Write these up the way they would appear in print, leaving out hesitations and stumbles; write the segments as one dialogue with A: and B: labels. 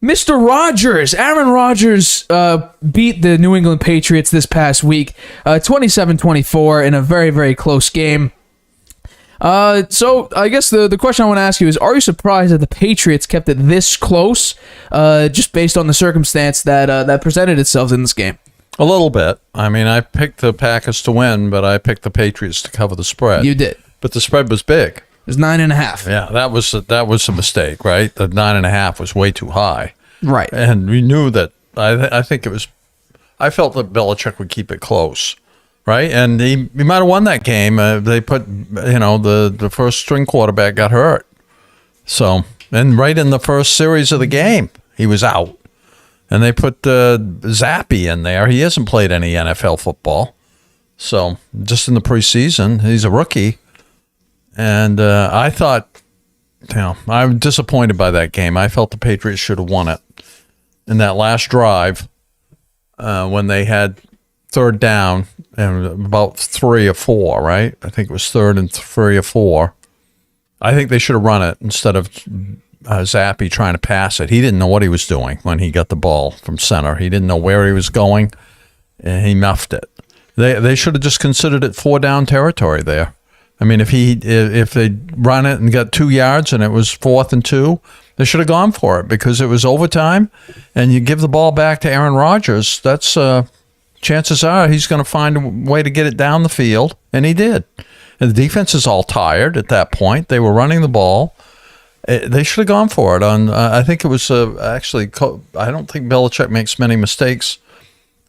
A: Mr. Rodgers, Aaron Rodgers beat the New England Patriots this past week, 27-24 in a very, very close game. So I guess the question I want to ask you is, are you surprised that the Patriots kept it this close, just based on the circumstance that presented itself in this game?
B: A little bit. I mean, I picked the Packers to win, but I picked the Patriots to cover the spread.
A: You did.
B: But the spread was big.
A: It was 9.5.
B: Yeah, that was a mistake, right? The 9.5 was way too high.
A: Right.
B: And we knew that. I think it was. I felt that Belichick would keep it close, right? And he might have won that game. They put, the first string quarterback got hurt. So, and right in the first series of the game, he was out. And they put Zappe in there. He hasn't played any NFL football. So, just in the preseason, he's a rookie. And I thought, I'm disappointed by that game. I felt the Patriots should have won it. In that last drive, when they had third down and about 3 or 4, right? I think it was third and 3 or 4. I think they should have run it instead of Zappe trying to pass it. He didn't know what he was doing when he got the ball from center. He didn't know where he was going, and he muffed it. They should have just considered it 4-down territory there. I mean, if they run it and got 2 yards and it was 4th and 2, they should have gone for it because it was overtime, and you give the ball back to Aaron Rodgers. That's chances are he's going to find a way to get it down the field, and he did. And the defense is all tired at that point. They were running the ball. They should have gone for it. I think it was actually. I don't think Belichick makes many mistakes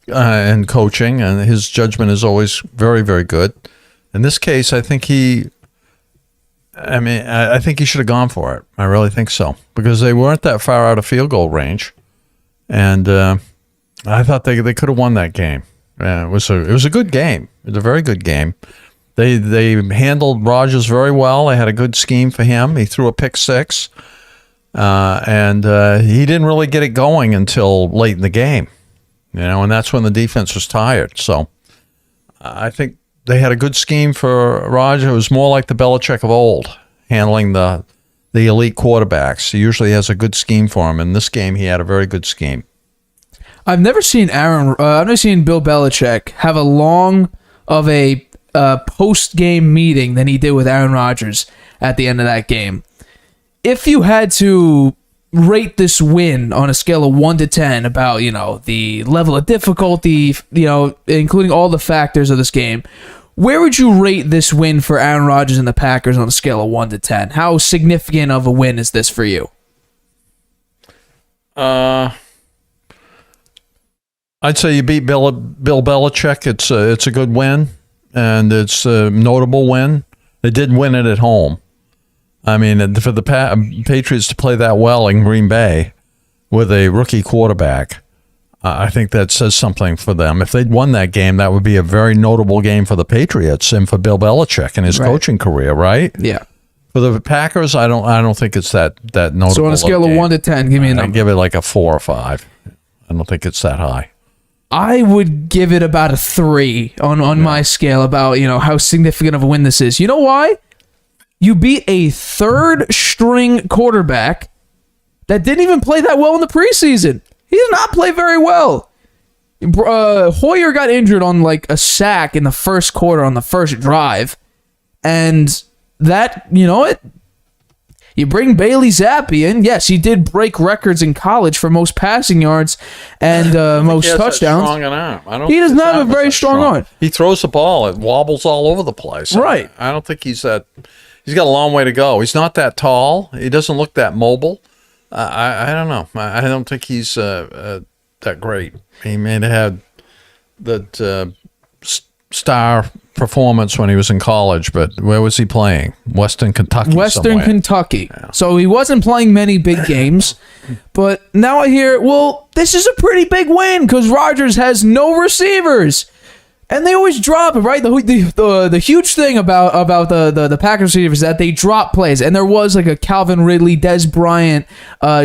B: in coaching, and his judgment is always very, very good. In this case, I think I think he should have gone for it. I really think so because they weren't that far out of field goal range, and I thought they could have won that game. It was a good game. It was a very good game. They handled Rodgers very well. They had a good scheme for him. He threw a pick 6, and he didn't really get it going until late in the game, and that's when the defense was tired. So I think they had a good scheme for Rodgers. It was more like the Belichick of old, handling the elite quarterbacks. He usually has a good scheme for him. In this game, he had a very good scheme.
A: I've never seen Bill Belichick have a long of a post-game meeting than he did with Aaron Rodgers at the end of that game. If you had to rate this win on a scale of 1 to 10 about, the level of difficulty, including all the factors of this game, where would you rate this win for Aaron Rodgers and the Packers on a scale of 1 to 10? How significant of a win is this for you?
B: I'd say you beat Bill Belichick. It's a good win, and it's a notable win. They did win it at home. I mean, for the Patriots to play that well in Green Bay with a rookie quarterback, I think that says something for them. If they'd won that game, that would be a very notable game for the Patriots and for Bill Belichick in his coaching career, right?
A: Yeah.
B: For the Packers, I don't think it's that notable.
A: So on a scale of 1 to 10, give me a number.
B: I'd give it like a 4 or 5. I don't think it's that high.
A: I would give it about a 3 on my scale about, how significant of a win this is. You know why? You beat a third-string quarterback that didn't even play that well in the preseason. He did not play very well. Hoyer got injured on like a sack in the first quarter on the first drive. And that, you bring Bailey Zappe in. Yes, he did break records in college for most passing yards and most touchdowns. He does not have a very strong arm.
B: He throws the ball. It wobbles all over the place.
A: Right.
B: I don't think he's that. He's got a long way to go. He's not that tall. He doesn't look that mobile. I don't know. I don't think he's that great. He may have had that star performance when he was in college, but where was he playing? Western Kentucky.
A: Kentucky.
B: Yeah.
A: So he wasn't playing many big games. But now I hear, this is a pretty big win because Rodgers has no receivers. And they always drop it, right? The huge thing about the Packers receivers is that they drop plays. And there was like a Calvin Ridley, Des Bryant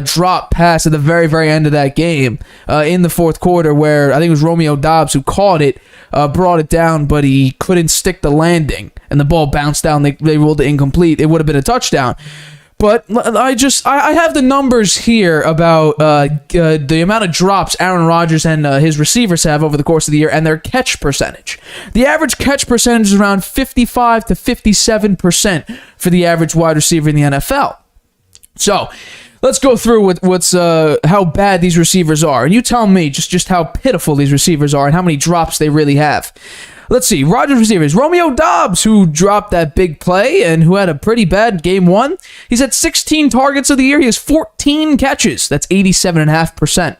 A: drop pass at the very, very end of that game in the fourth quarter where I think it was Romeo Doubs who caught it, brought it down, but he couldn't stick the landing. And the ball bounced down. They ruled it incomplete. It would have been a touchdown. But I have the numbers here about the amount of drops Aaron Rodgers and his receivers have over the course of the year and their catch percentage. The average catch percentage is around 55 to 57% for the average wide receiver in the NFL. So let's go through what's how bad these receivers are. And you tell me just how pitiful these receivers are and how many drops they really have. Let's see. Rodgers receivers. Romeo Doubs, who dropped that big play and who had a pretty bad game one. He's had 16 targets of the year. He has 14 catches. That's 87.5%.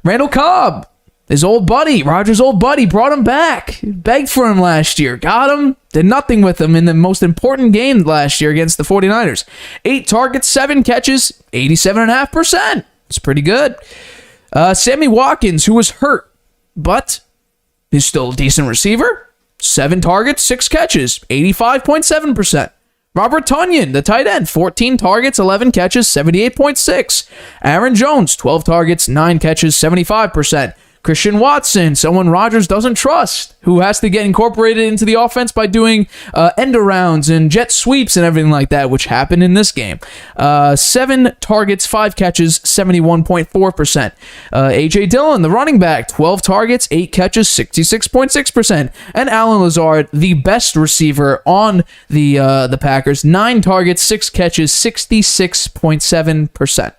A: Randall Cobb, his old buddy, Rodgers' old buddy, brought him back. Begged for him last year. Got him. Did nothing with him in the most important game last year against the 49ers. 8 targets, 7 catches, 87.5%. It's pretty good. Sammy Watkins, who was hurt, but he's still a decent receiver. 7 targets, 6 catches, 85.7%. Robert Tonyan, the tight end, 14 targets, 11 catches, 78.6%. Aaron Jones, 12 targets, 9 catches, 75%. Christian Watson, someone Rodgers doesn't trust, who has to get incorporated into the offense by doing end-arounds and jet sweeps and everything like that, which happened in this game. 7 targets, 5 catches, 71.4%. A.J. Dillon, the running back, 12 targets, 8 catches, 66.6%. And Alan Lazard, the best receiver on the Packers, 9 targets, 6 catches, 66.7%.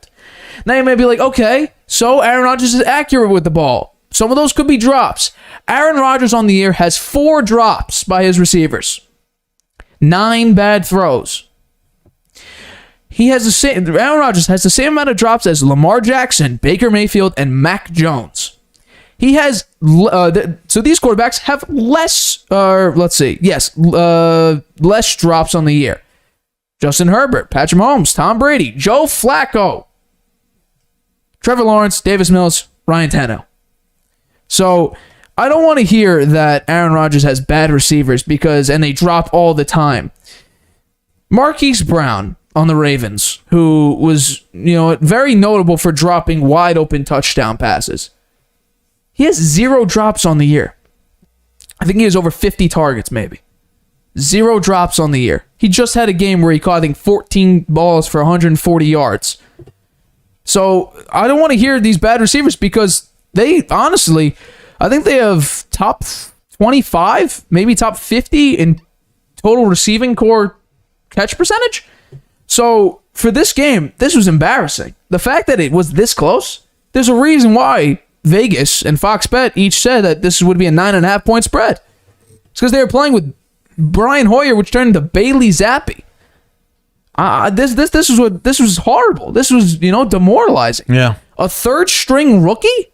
A: Now you may be like, okay, so Aaron Rodgers is accurate with the ball. Some of those could be drops. Aaron Rodgers on the year has 4 drops by his receivers. 9 bad throws. Aaron Rodgers has the same amount of drops as Lamar Jackson, Baker Mayfield, and Mac Jones. He has, so these quarterbacks have less drops on the year. Justin Herbert, Patrick Mahomes, Tom Brady, Joe Flacco, Trevor Lawrence, Davis Mills, Ryan Tannehill. So I don't want to hear that Aaron Rodgers has bad receivers and they drop all the time. Marquise Brown on the Ravens, who was, very notable for dropping wide open touchdown passes. He has 0 drops on the year. I think he has over 50 targets, maybe. 0 drops on the year. He just had a game where he caught, I think, 14 balls for 140 yards. So I don't want to hear these bad receivers because they, honestly, I think they have top 25, maybe top 50 in total receiving core catch percentage. So for this game, this was embarrassing. The fact that it was this close, there's a reason why Vegas and Fox Bet each said that this would be a 9.5 point spread. It's because they were playing with Brian Hoyer, which turned into Bailey Zappe. This was horrible. This was, demoralizing.
B: Yeah.
A: A third string rookie?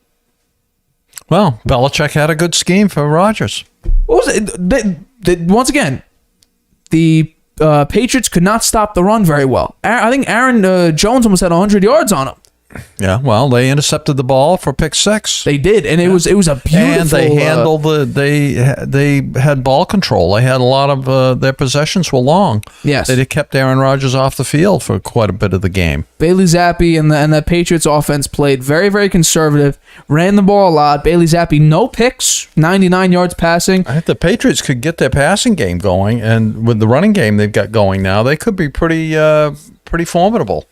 B: Well, Belichick had a good scheme for Rodgers.
A: What was it? Once again, the Patriots could not stop the run very well. I think Aaron Jones almost had 100 yards on him.
B: Yeah, well, they intercepted the ball for pick 6.
A: They did, and it was a beautiful.
B: And they handled they had ball control. They had a lot of their possessions were long.
A: Yes,
B: they kept Aaron Rodgers off the field for quite a bit of the game.
A: Bailey Zappe and the Patriots offense played very, very conservative. Ran the ball a lot. Bailey Zappe, no picks, 99 yards passing.
B: I think the Patriots could get their passing game going, and with the running game they've got going now, they could be pretty formidable.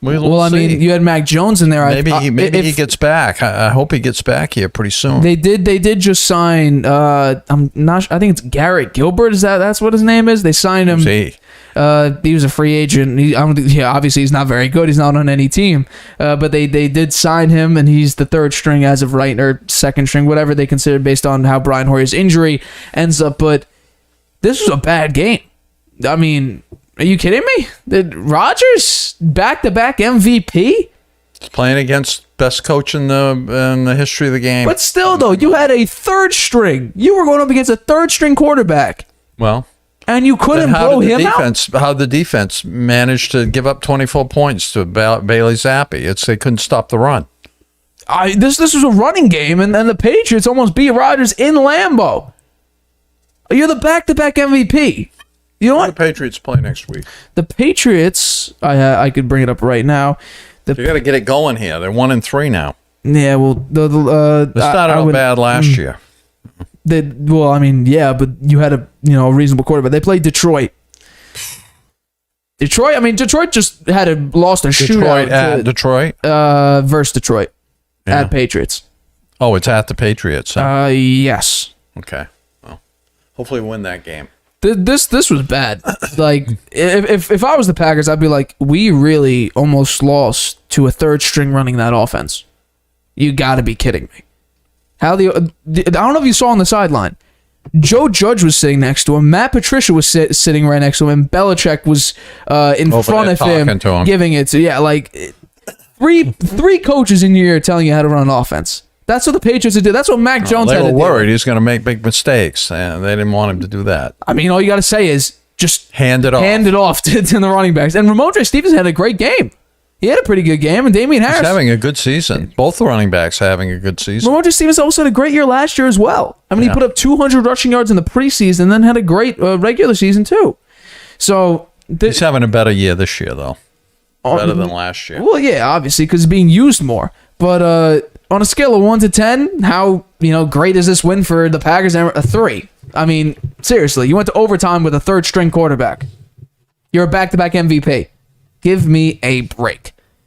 A: Well, I mean, you had Mac Jones in there.
B: Maybe he gets back. I hope he gets back here pretty soon.
A: They did just sign. I'm not. I think it's Garrett Gilbert. That's what his name is? They signed him. He was a free agent. Obviously he's not very good. He's not on any team. But they did sign him, and he's the 3rd string as of right, or 2nd string, whatever they consider based on how Brian Hoyer's injury ends up. But this was a bad game. I mean, are you kidding me? Did Rodgers back-to-back MVP?
B: He's playing against best coach in the history of the game.
A: But still, though, you had a 3rd string. You were going up against a 3rd string quarterback.
B: Well,
A: and you couldn't blow him out.
B: How the defense managed to give up 24 points to Bailey Zappe? They couldn't stop the run.
A: This was a running game, and the Patriots almost beat Rodgers in Lambeau. You're the back-to-back MVP. You know what?
B: The Patriots play next week.
A: The Patriots, I could bring it up right now.
B: You got to get it going here. They're 1-3 now.
A: Yeah, well,
B: they started out bad last year.
A: But you had a reasonable quarterback. They played Detroit. Detroit. I mean, Detroit just lost a shootout.
B: Detroit.
A: Versus Detroit at Patriots.
B: Oh, it's at the Patriots. Huh?
A: Yes.
B: Okay. Well, hopefully we win that game.
A: This was bad. Like, if I was the Packers, I'd be like, we really almost lost to a third string running that offense. You got to be kidding me. I don't know if you saw on the sideline. Joe Judge was sitting next to him. Matt Patricia was sitting right next to him. Belichick was in front of him, giving it to like three coaches in your ear telling you how to run an offense. That's what the Patriots did. That's what Mac Jones had to do. They were
B: worried he was going to make big mistakes, and they didn't want him to do that.
A: I mean, all you got to say is just
B: hand it off
A: to the running backs. And Ramondre Stevens had a great game. He had a pretty good game, and Damian Harris...
B: He's having a good season. Both the running backs are having a good season.
A: Ramondre Stevens also had a great year last year as well. I mean, he put up 200 rushing yards in the preseason and then had a great regular season, too. So...
B: he's having a better year this year, though. Better than last year.
A: Well, yeah, obviously, because he's being used more. But on a scale of 1 to 10, how great is this win for the Packers? A 3. I mean, seriously, you went to overtime with a third-string quarterback. You're a back-to-back MVP. Give me a break.